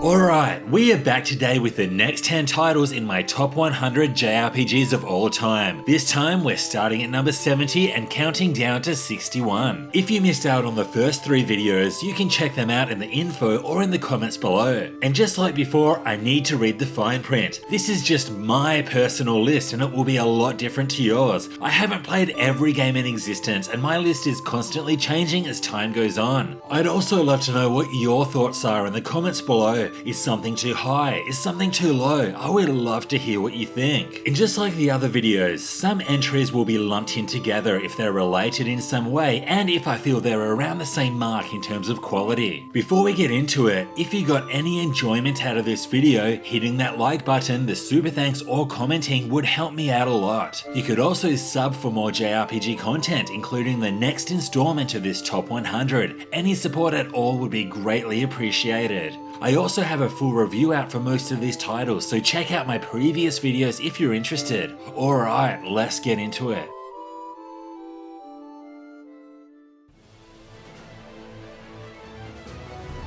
Alright, we are back today with the next 10 titles in my top 100 JRPGs of all time. This time we're starting at number 70 and counting down to 61. If you missed out on the first 3 videos, you can check them out in the info or in the comments below. And just like before, I need to read the fine print. This is just my personal list and it will be a lot different to yours. I haven't played every game in existence and my list is constantly changing as time goes on. I'd also love to know what your thoughts are in the comments below. Is something too high? Is something too low? I would love to hear what you think. And just like the other videos, some entries will be lumped in together if they're related in some way and if I feel they're around the same mark in terms of quality. Before we get into it, if you got any enjoyment out of this video, hitting that like button, the super thanks or commenting would help me out a lot. You could also sub for more JRPG content, including the next installment of this top 100. Any support at all would be greatly appreciated. I also have a full review out for most of these titles, so check out my previous videos if you're interested. Alright, let's get into it.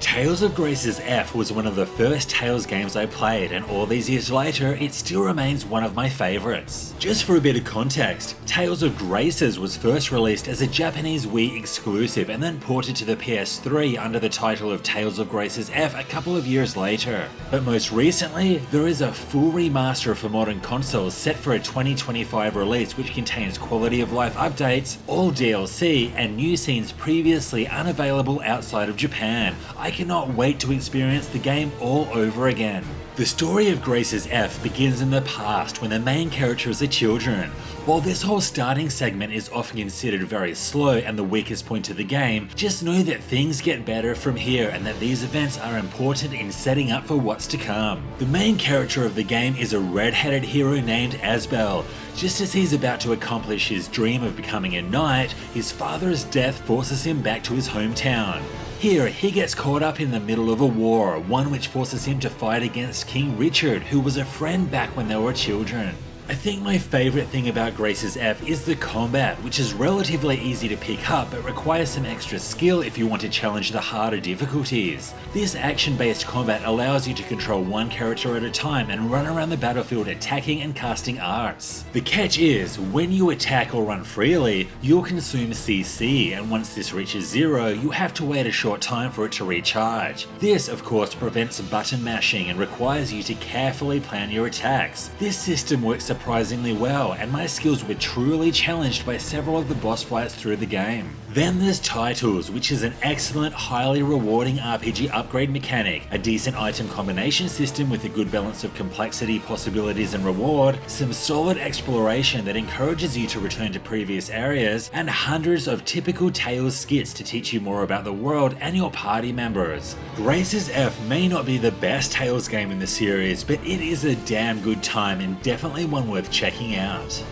Tales of Grace's F was one of the first Tales games I played, and all these years later, it still remains one of my favourites. Just for a bit of context, Tales of Grace's was first released as a Japanese Wii exclusive and then ported to the PS3 under the title of Tales of Grace's F a couple of years later. But most recently, there is a full remaster for modern consoles set for a 2025 release which contains quality of life updates, all DLC, and new scenes previously unavailable outside of Japan. I cannot wait to experience the game all over again. The story of Grace's F begins in the past when the main characters are children. While this whole starting segment is often considered very slow and the weakest point of the game, just know that things get better from here and that these events are important in setting up for what's to come. The main character of the game is a red-headed hero named Asbel. Just as he's about to accomplish his dream of becoming a knight, his father's death forces him back to his hometown. Here, he gets caught up in the middle of a war, one which forces him to fight against King Richard, who was a friend back when they were children. I think my favourite thing about Grace's F is the combat, which is relatively easy to pick up but requires some extra skill if you want to challenge the harder difficulties. This action-based combat allows you to control one character at a time and run around the battlefield attacking and casting arts. The catch is, when you attack or run freely, you'll consume CC, and once this reaches 0, you have to wait a short time for it to recharge. This, of course, prevents button mashing and requires you to carefully plan your attacks. This system works surprisingly well, and my skills were truly challenged by several of the boss fights through the game. Then there's Titles, which is an excellent, highly rewarding RPG upgrade mechanic, a decent item combination system with a good balance of complexity, possibilities and reward, some solid exploration that encourages you to return to previous areas, and hundreds of typical Tales skits to teach you more about the world and your party members. Grace's F may not be the best Tales game in the series, but it is a damn good time and definitely one worth checking out.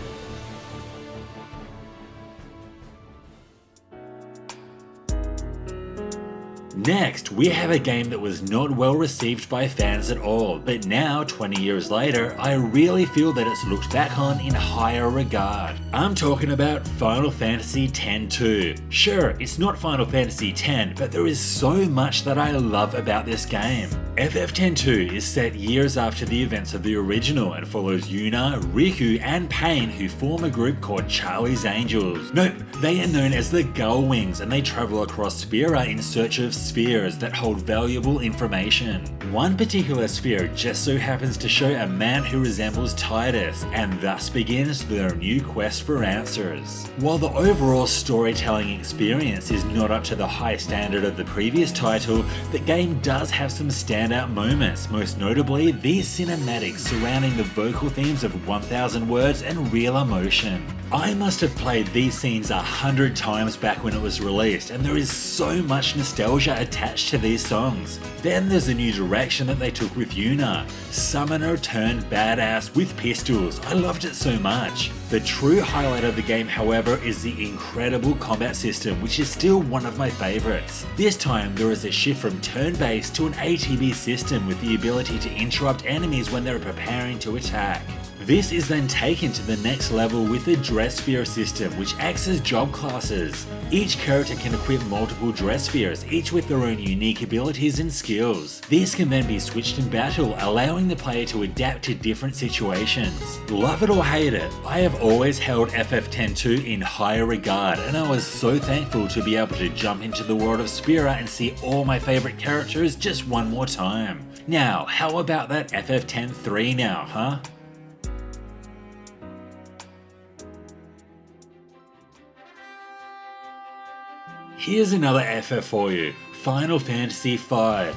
Next, we have a game that was not well received by fans at all, but now, 20 years later, I really feel that it's looked back on in higher regard. I'm talking about Final Fantasy X-2. Sure, it's not Final Fantasy X, but there is so much that I love about this game. FF10-2 is set years after the events of the original and follows Yuna, Riku, and Pain, who form a group called Charlie's Angels. Nope, they are known as the Gull Wings and they travel across Spira in search of spheres that hold valuable information. One particular sphere just so happens to show a man who resembles Tidus, and thus begins their new quest for answers. While the overall storytelling experience is not up to the high standard of the previous title, the game does have some standout moments, most notably these cinematics surrounding the vocal themes of 1000 words and real emotion. I must have played these scenes 100 times back when it was released, and there is so much nostalgia attached to these songs. Then there's a new direction that they took with Yuna. Summoner turned badass with pistols. I loved it so much. The true highlight of the game, however, is the incredible combat system, which is still one of my favorites. This time there is a shift from turn-based to an ATB system with the ability to interrupt enemies when they're preparing to attack. This is then taken to the next level with the dress sphere system, which acts as job classes. Each character can equip multiple dress spheres, each with their own unique abilities and skills. These can then be switched in battle, allowing the player to adapt to different situations. Love it or hate it, I have always held FF10-2 in higher regard, and I was so thankful to be able to jump into the world of Spira and see all my favourite characters just one more time. Now, how about that FF10-3 now, huh? Here's another FF for you. Final Fantasy V,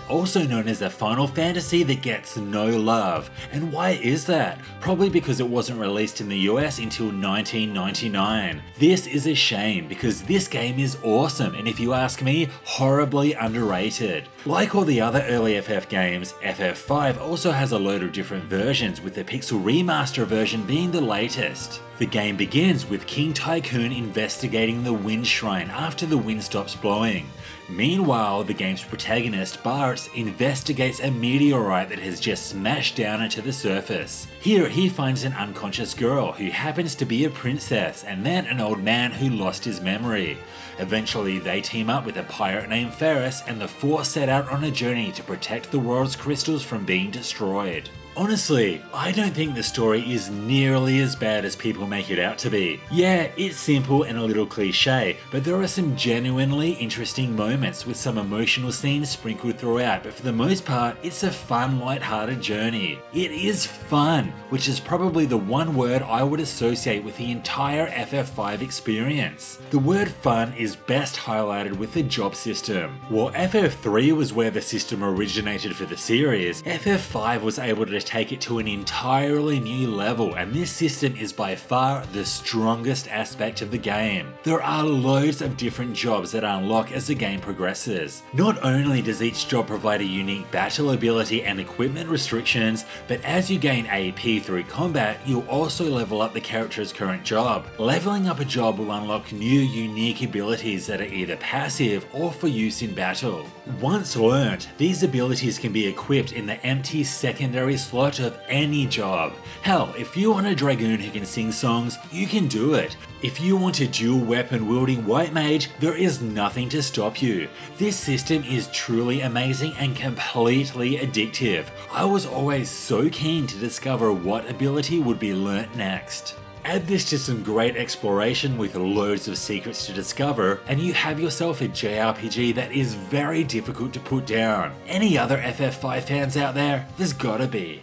also known as a Final Fantasy that gets no love. And why is that? Probably because it wasn't released in the US until 1999. This is a shame because this game is awesome and if you ask me, horribly underrated. Like all the other early FF games, FF5 also has a load of different versions, with the Pixel Remaster version being the latest. The game begins with King Tycoon investigating the Wind Shrine after the wind stops blowing. Meanwhile, the game's protagonist, Bartz, investigates a meteorite that has just smashed down into the surface. Here he finds an unconscious girl who happens to be a princess, and then an old man who lost his memory. Eventually they team up with a pirate named Ferris, and the four set out on a journey to protect the world's crystals from being destroyed. Honestly, I don't think the story is nearly as bad as people make it out to be. Yeah, it's simple and a little cliche, but there are some genuinely interesting moments with some emotional scenes sprinkled throughout, but for the most part, it's a fun, light-hearted journey. It is fun, which is probably the one word I would associate with the entire FF5 experience. The word fun is best highlighted with the job system. While FF3 was where the system originated for the series, FF5 was able to take it to an entirely new level, and this system is by far the strongest aspect of the game. There are loads of different jobs that unlock as the game progresses. Not only does each job provide a unique battle ability and equipment restrictions, but as you gain AP through combat, you'll also level up the character's current job. Leveling up a job will unlock new unique abilities that are either passive or for use in battle. Once learnt, these abilities can be equipped in the empty secondary slot of any job. Hell, if you want a dragoon who can sing songs, you can do it. If you want a dual weapon wielding white mage, there is nothing to stop you. This system is truly amazing and completely addictive. I was always so keen to discover what ability would be learnt next. Add this to some great exploration with loads of secrets to discover, and you have yourself a JRPG that is very difficult to put down. Any other FF5 fans out there? There's gotta be.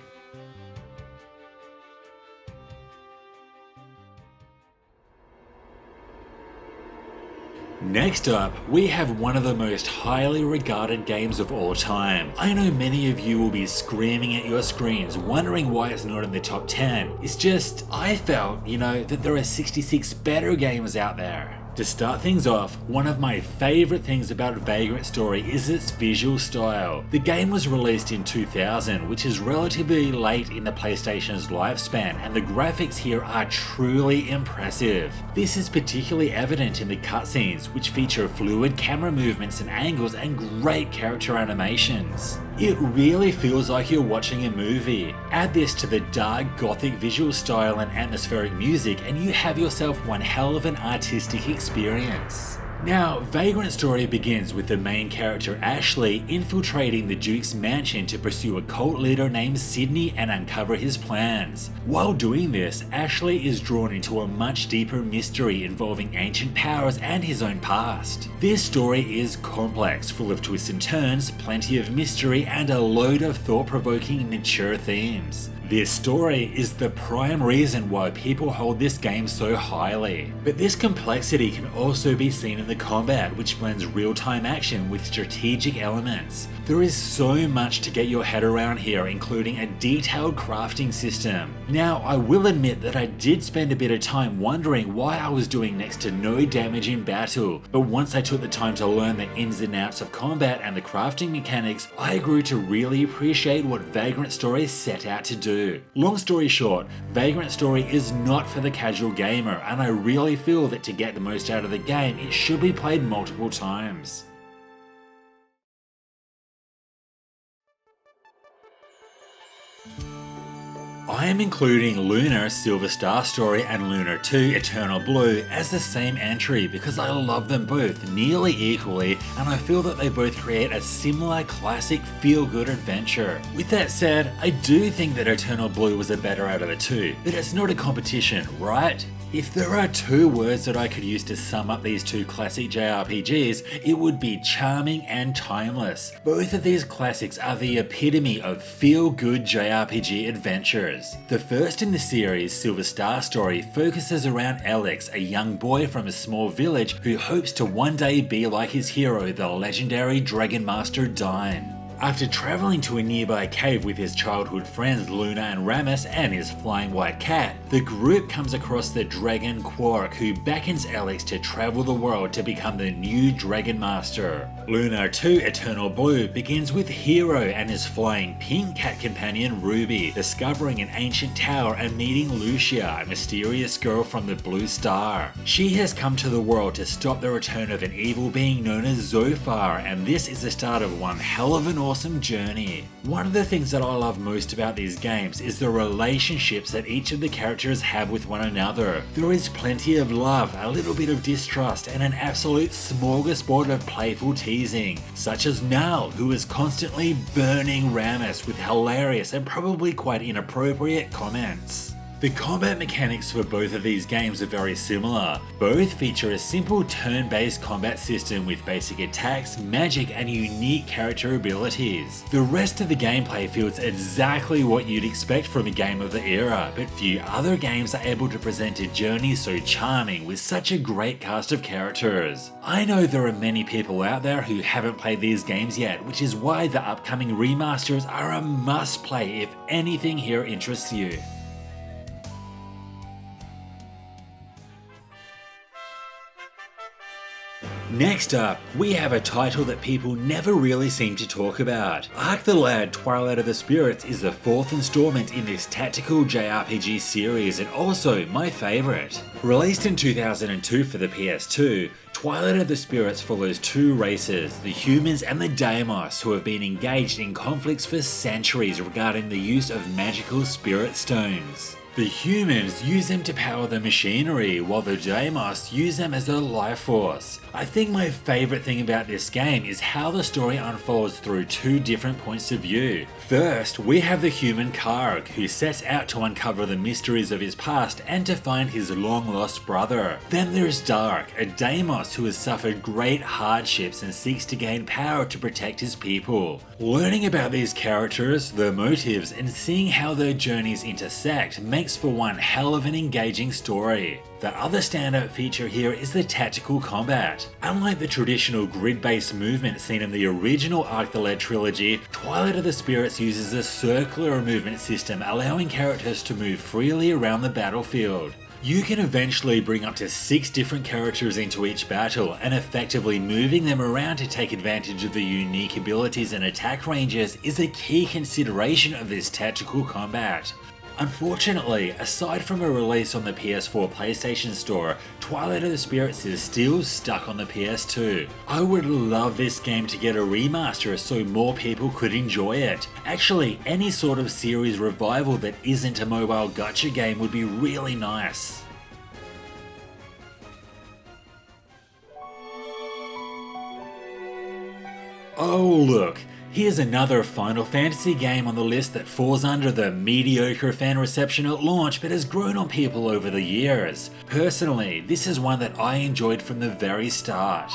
Next up, we have one of the most highly regarded games of all time. I know many of you will be screaming at your screens, wondering why it's not in the top 10. It's just, I felt, that there are 66 better games out there. To start things off, one of my favourite things about Vagrant Story is its visual style. The game was released in 2000, which is relatively late in the PlayStation's lifespan, and the graphics here are truly impressive. This is particularly evident in the cutscenes, which feature fluid camera movements and angles and great character animations. It really feels like you're watching a movie. Add this to the dark gothic visual style and atmospheric music and you have yourself one hell of an artistic experience. Now, Vagrant Story begins with the main character Ashley infiltrating the Duke's mansion to pursue a cult leader named Sydney and uncover his plans. While doing this, Ashley is drawn into a much deeper mystery involving ancient powers and his own past. This story is complex, full of twists and turns, plenty of mystery, and a load of thought-provoking, mature themes. This story is the prime reason why people hold this game so highly. But this complexity can also be seen in the combat, which blends real-time action with strategic elements. There is so much to get your head around here, including a detailed crafting system. Now, I will admit that I did spend a bit of time wondering why I was doing next to no damage in battle, but once I took the time to learn the ins and outs of combat and the crafting mechanics, I grew to really appreciate what Vagrant Story set out to do. Long story short, Vagrant Story is not for the casual gamer, and I really feel that to get the most out of the game, it should be played multiple times. I am including Lunar Silver Star Story and Lunar 2 Eternal Blue as the same entry because I love them both nearly equally, and I feel that they both create a similar classic feel-good adventure. With that said, I do think that Eternal Blue was a better out of the two, but it's not a competition, right? If there are two words that I could use to sum up these two classic JRPGs, it would be charming and timeless. Both of these classics are the epitome of feel-good JRPG adventures. The first in the series, Silver Star Story, focuses around Alex, a young boy from a small village who hopes to one day be like his hero, the legendary Dragon Master Dyne. After travelling to a nearby cave with his childhood friends Luna and Ramus and his flying white cat, the group comes across the dragon Quark, who beckons Alex to travel the world to become the new Dragon Master. Lunar 2 Eternal Blue begins with Hero and his flying pink cat companion Ruby, discovering an ancient tower and meeting Lucia, a mysterious girl from the Blue Star. She has come to the world to stop the return of an evil being known as Zophar, and this is the start of one hell of an awesome journey. One of the things that I love most about these games is the relationships that each of the characters have with one another. There is plenty of love, a little bit of distrust, and an absolute smorgasbord of playful teasing, such as Nal, who is constantly burning Ramus with hilarious and probably quite inappropriate comments. The combat mechanics for both of these games are very similar. Both feature a simple turn-based combat system with basic attacks, magic, and unique character abilities. The rest of the gameplay feels exactly what you'd expect from a game of the era, but few other games are able to present a journey so charming with such a great cast of characters. I know there are many people out there who haven't played these games yet, which is why the upcoming remasters are a must-play if anything here interests you. Next up, we have a title that people never really seem to talk about. Arc the Lad Twilight of the Spirits is the fourth installment in this tactical JRPG series and also my favourite. Released in 2002 for the PS2, Twilight of the Spirits follows two races, the humans and the Deimos, who have been engaged in conflicts for centuries regarding the use of magical spirit stones. The humans use them to power the machinery, while the Deimos use them as a life force. I think my favourite thing about this game is how the story unfolds through two different points of view. First, we have the human Karg, who sets out to uncover the mysteries of his past and to find his long-lost brother. Then there's Dark, a Deimos who has suffered great hardships and seeks to gain power to protect his people. Learning about these characters, their motives, and seeing how their journeys intersect makes for one hell of an engaging story. The other standout feature here is the tactical combat. Unlike the traditional grid-based movement seen in the original Arc the Lad trilogy, Twilight of the Spirits uses a circular movement system, allowing characters to move freely around the battlefield. You can eventually bring up to 6 different characters into each battle, and effectively moving them around to take advantage of the unique abilities and attack ranges is a key consideration of this tactical combat. Unfortunately, aside from a release on the PS4 PlayStation Store, Twilight of the Spirits is still stuck on the PS2. I would love this game to get a remaster so more people could enjoy it. Actually, any sort of series revival that isn't a mobile gacha game would be really nice. Oh look! Here's another Final Fantasy game on the list that falls under the mediocre fan reception at launch but has grown on people over the years. Personally, this is one that I enjoyed from the very start.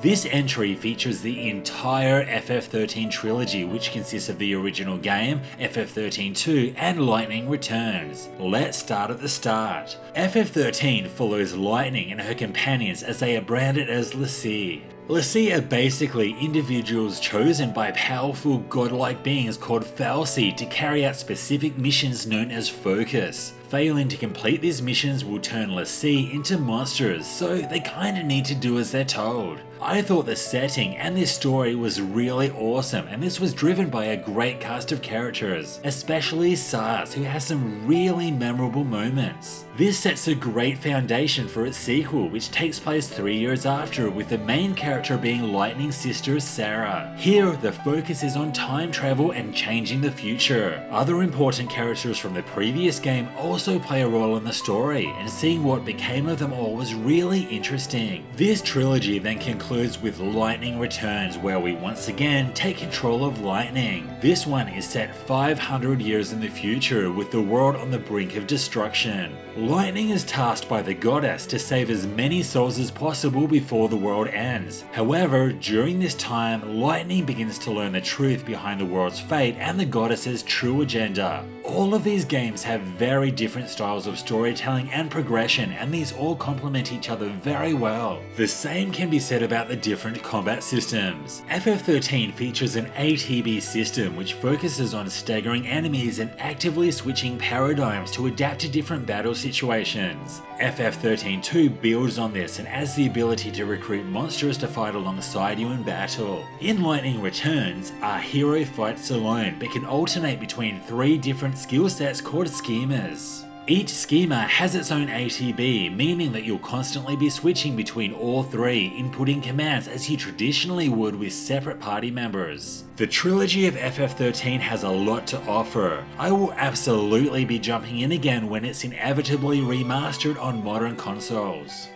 This entry features the entire FF13 trilogy, which consists of the original game, FF13-2, and Lightning Returns. Let's start at the start. FF13 follows Lightning and her companions as they are branded as l'Cie. l'Cie are basically individuals chosen by powerful godlike beings called Fal'Cie to carry out specific missions known as Focus. Failing to complete these missions will turn l'Cie into monsters, so they kinda need to do as they're told. I thought the setting and this story was really awesome, and this was driven by a great cast of characters, especially Sars, who has some really memorable moments. This sets a great foundation for its sequel, which takes place 3 years after, with the main character being Lightning's sister Sarah. Here, the focus is on time travel and changing the future. Other important characters from the previous game also play a role in the story, and seeing what became of them all was really interesting. This trilogy then concludes with Lightning Returns, where we once again take control of Lightning. This one is set 500 years in the future, with the world on the brink of destruction. Lightning is tasked by the goddess to save as many souls as possible before the world ends. However, during this time, Lightning begins to learn the truth behind the world's fate and the goddess's true agenda. All of these games have very different styles of storytelling and progression, and these all complement each other very well. The same can be said about the different combat systems. FF13 features an ATB system which focuses on staggering enemies and actively switching paradigms to adapt to different battle situations. FF13-2 builds on this and adds the ability to recruit monsters to fight alongside you in battle. In Lightning Returns, our hero fights alone but can alternate between 3 different skill sets called schemas. Each schema has its own ATB, meaning that you'll constantly be switching between all 3, inputting commands as you traditionally would with separate party members. The trilogy of FF13 has a lot to offer. I will absolutely be jumping in again when it's inevitably remastered on modern consoles.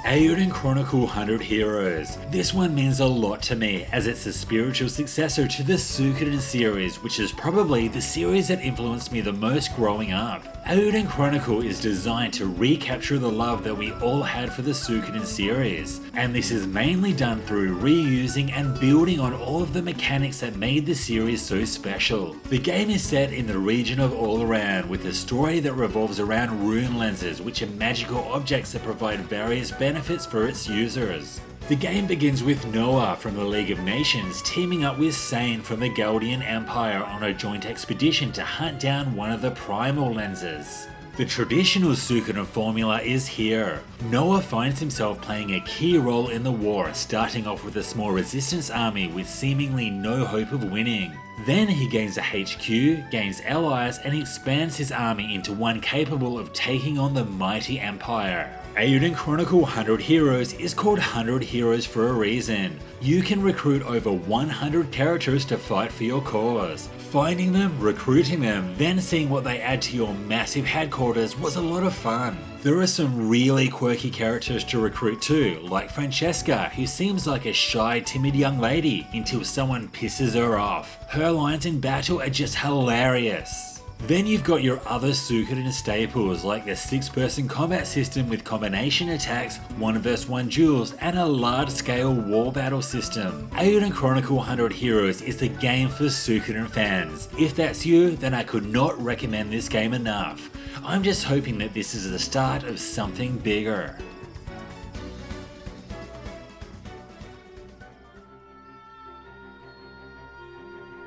Eiyuden Chronicle 100 Heroes. This one means a lot to me, as it's a spiritual successor to the Suikoden series, which is probably the series that influenced me the most growing up. Eiyuden Chronicle is designed to recapture the love that we all had for the Suikoden series, and this is mainly done through reusing and building on all of the mechanics that made the series so special. The game is set in the region of All-Around, with a story that revolves around rune lenses, which are magical objects that provide various benefits for its users. The game begins with Noah from the League of Nations teaming up with Sane from the Galdian Empire on a joint expedition to hunt down one of the primal lenses. The traditional Suikoden formula is here. Noah finds himself playing a key role in the war, starting off with a small resistance army with seemingly no hope of winning. Then he gains a HQ, gains allies, and expands his army into one capable of taking on the mighty Empire. Eiyuden Chronicle 100 Heroes is called 100 Heroes for a reason. You can recruit over 100 characters to fight for your cause. Finding them, recruiting them, then seeing what they add to your massive headquarters was a lot of fun. There are some really quirky characters to recruit too, like Francesca, who seems like a shy, timid young lady until someone pisses her off. Her lines in battle are just hilarious. Then you've got your other Suikoden staples like the 6-person combat system with combination attacks, 1 vs 1 duels, and a large-scale war battle system. Eiyuden Chronicle 100 Heroes is the game for Suikoden fans. If that's you, then I could not recommend this game enough. I'm just hoping that this is the start of something bigger.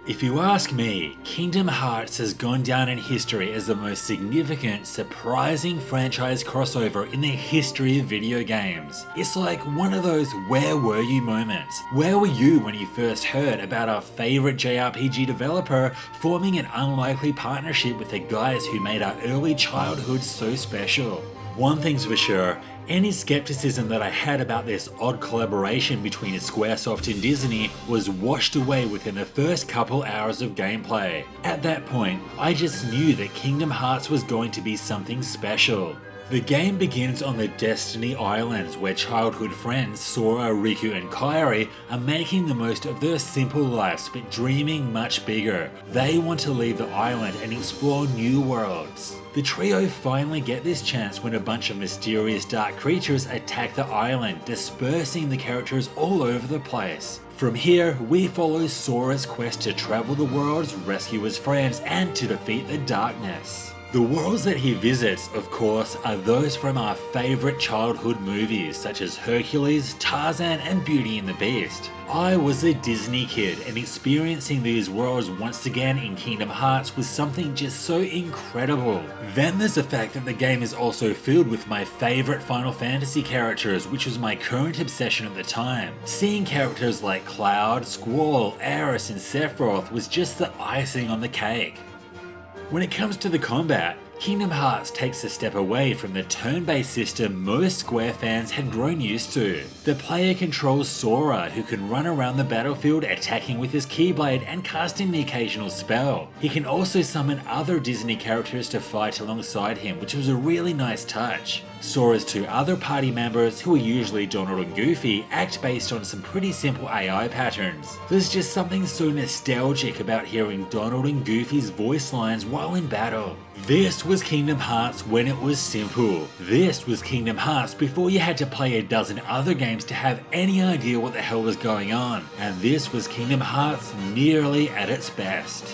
If you ask me, Kingdom Hearts has gone down in history as the most significant, surprising franchise crossover in the history of video games. It's like one of those where were you moments. Where were you when you first heard about our favourite JRPG developer forming an unlikely partnership with the guys who made our early childhood so special? One thing's for sure, any skepticism that I had about this odd collaboration between Squaresoft and Disney was washed away within the first couple hours of gameplay. At that point, I just knew that Kingdom Hearts was going to be something special. The game begins on the Destiny Islands, where childhood friends Sora, Riku and Kairi are making the most of their simple lives but dreaming much bigger. They want to leave the island and explore new worlds. The trio finally get this chance when a bunch of mysterious dark creatures attack the island, dispersing the characters all over the place. From here, we follow Sora's quest to travel the worlds, rescue his friends, and to defeat the darkness. The worlds that he visits, of course, are those from our favourite childhood movies such as Hercules, Tarzan and Beauty and the Beast. I was a Disney kid, and experiencing these worlds once again in Kingdom Hearts was something just so incredible. Then there's the fact that the game is also filled with my favourite Final Fantasy characters, which was my current obsession at the time. Seeing characters like Cloud, Squall, Aeris and Sephiroth was just the icing on the cake. When it comes to the combat, Kingdom Hearts takes a step away from the turn-based system most Square fans had grown used to. The player controls Sora, who can run around the battlefield attacking with his Keyblade and casting the occasional spell. He can also summon other Disney characters to fight alongside him, which was a really nice touch. Sora's two other party members, who are usually Donald and Goofy, act based on some pretty simple AI patterns. There's just something so nostalgic about hearing Donald and Goofy's voice lines while in battle. This was Kingdom Hearts when it was simple. This was Kingdom Hearts before you had to play a dozen other games to have any idea what the hell was going on. And this was Kingdom Hearts nearly at its best.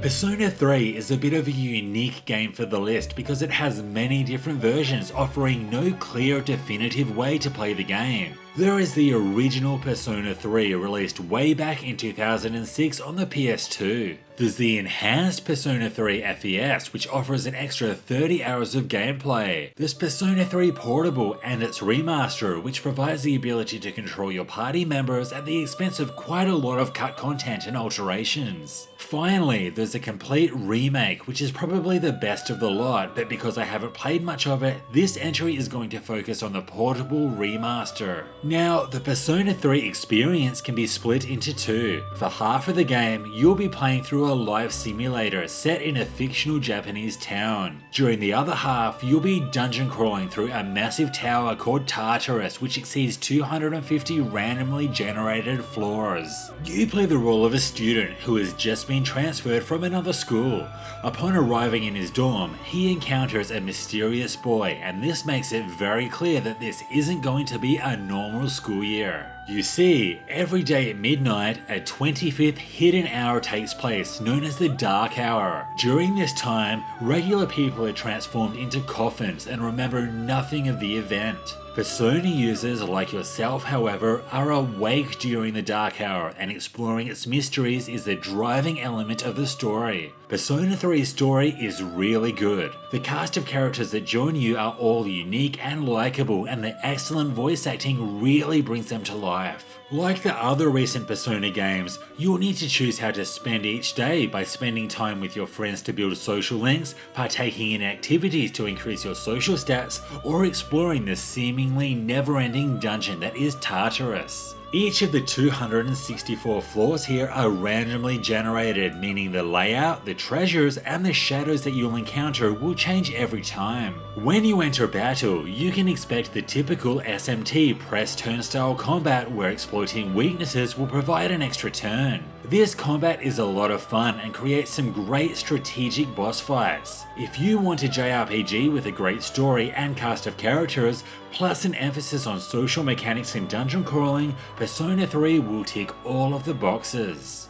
Persona 3 is a bit of a unique game for the list because it has many different versions offering no clear definitive way to play the game. There is the original Persona 3 released way back in 2006 on the PS2. There's the enhanced Persona 3 FES, which offers an extra 30 hours of gameplay. There's Persona 3 Portable and its remaster, which provides the ability to control your party members at the expense of quite a lot of cut content and alterations. Finally, there's a complete remake, which is probably the best of the lot, but because I haven't played much of it, this entry is going to focus on the Portable remaster. Now, the Persona 3 experience can be split into two. For half of the game, you'll be playing through a life simulator set in a fictional Japanese town. During the other half, you'll be dungeon crawling through a massive tower called Tartarus, which exceeds 250 randomly generated floors. You play the role of a student who has just been transferred from another school. Upon arriving in his dorm, he encounters a mysterious boy, and this makes it very clear that this isn't going to be a normal school year. You see, every day at midnight, a 25th hidden hour takes place, known as the Dark Hour. During this time, regular people are transformed into coffins and remember nothing of the event. Persona users like yourself, however, are awake during the Dark Hour, and exploring its mysteries is the driving element of the story. Persona 3's story is really good. The cast of characters that join you are all unique and likeable, and the excellent voice acting really brings them to life. Like the other recent Persona games, you'll need to choose how to spend each day by spending time with your friends to build social links, partaking in activities to increase your social stats, or exploring the seemingly never-ending dungeon that is Tartarus. Each of the 264 floors here are randomly generated, meaning the layout, the treasures, and the shadows that you'll encounter will change every time. When you enter battle, you can expect the typical SMT press turn style combat where exploiting weaknesses will provide an extra turn. This combat is a lot of fun and creates some great strategic boss fights. If you want a JRPG with a great story and cast of characters, plus an emphasis on social mechanics and dungeon crawling, Persona 3 will tick all of the boxes.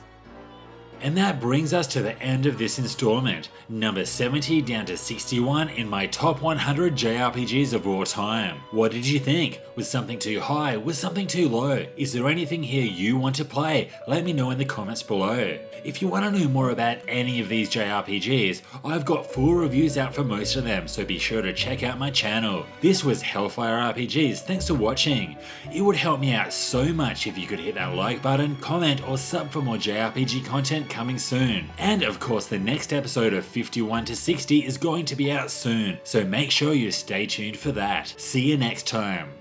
And that brings us to the end of this installment, number 70 down to 61 in my top 100 JRPGs of all time. What did you think? Was something too high? Was something too low? Is there anything here you want to play? Let me know in the comments below. If you want to know more about any of these JRPGs, I've got full reviews out for most of them, so be sure to check out my channel. This was Hellfire RPGs, thanks for watching. It would help me out so much if you could hit that like button, comment or sub for more JRPG content coming soon. And of course the next episode of 51 to 60 is going to be out soon, so make sure you stay tuned for that. See you next time.